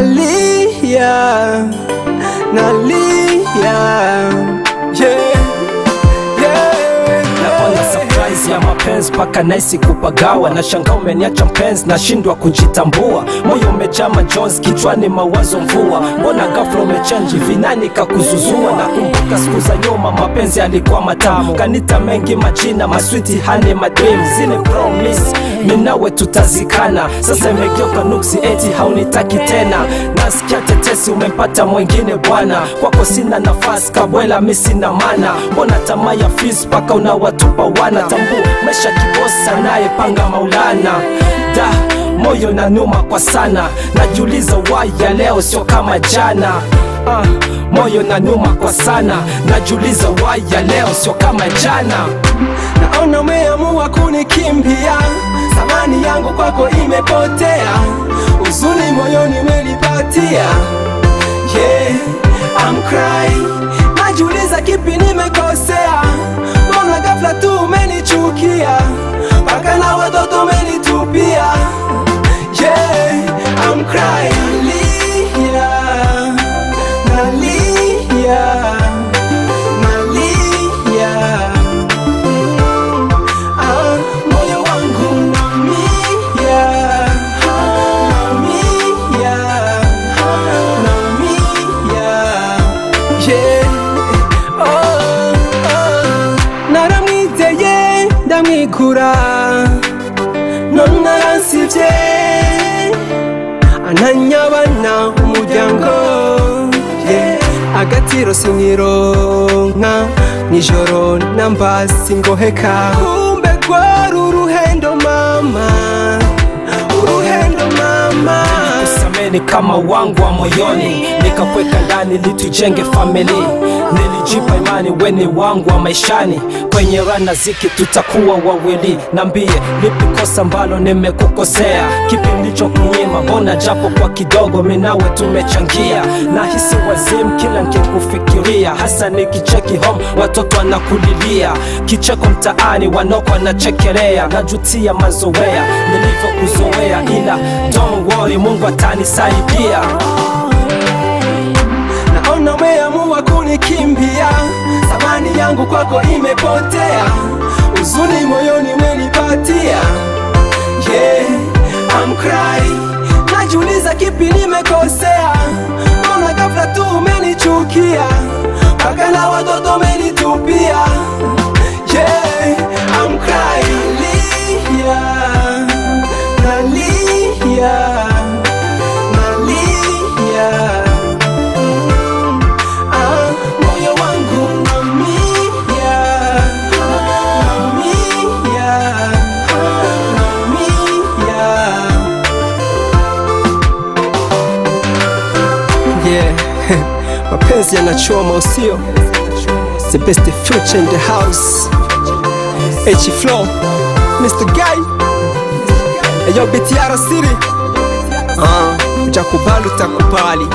nalia, yeah. Napanga surprise ya mapenzi paka naisi kupagawa. Na shanga umeniacha mpenzi, nashindwa kujitambua. Moyo umejaa majonzi, kichwani mawazo mvua. Mbona ghafla umechange, vinani kakuzuzua? Na kumbuka siku za nyuma, mapenzi yalikuwa matamu. Kanita mengi majina, maswiti hane madream. Zile promise, minawe tutazikana. Sasa imegeuka nuksi, eti haunitaki tena. Nasikia tetesi umempata mwengine bwana. Kwako sina nafasi, kabwela mi sina mana. Mbona tamaa ya fees paka unawatupa wana? Tambu mesha kibosa naye panga Maulana. Da, moyo na numa kwa sana. Najiuliza why ya leo sio kama jana. Moyo na numa kwa sana. Najiuliza why ya leo sio kama jana. Naona umeamua kunikimbia, samani yangu kwako imepotea. Uzuni moyoni umelipatia, yeah, I'm crying. Najiuliza kipi nimekosea, mbona ghafla tu umenichukia, paka na watoto umenitupia, yeah, I'm crying. Nalia, moyo wangu naumia, yeah. Naramwizeye ndamwikura, none naransivye, ananyabana umuryango, yeah. Agatiro sinironka, nijoro namba singoheka. Kumbe kwari uruhendo mama, uruhendo mama. Kusameni kama wangu wa moyoni, nikakweka ndani litujenge family. Nilijipa imani weni wangu wa maishani, kwenye rana ziki tutakuwa wawili. Nambie lipi kosa mbalo nimekukosea, kipi nilicho kunyima? Mbona japo kwa kidogo minawe tumechangia. Nahisi wazimu kila nikikufikiria, hasa nikicheki home watoto wanakulilia. Kicheko mtaani wanoko wanachekelea. Najutia mazoea nilivyokuzoea, ila don't worry, Mungu atanisaidia. Naona umeamua kunikimbia, samani yangu kwako imepotea. Uzuni moyoni umenipatia, yeah, I'm crying. Najiuliza kipi nimekosea, mbona ghafla tu umenichukia, paka na watoto umenitupia, yeah, I'm crying. Nalia. Moyo wangu naumia, yeah. Mapenzi yanachoma usio, the best future in the house. H-Flow, Mr. Guy, Ayo BTR City. Ujakubali utakubali.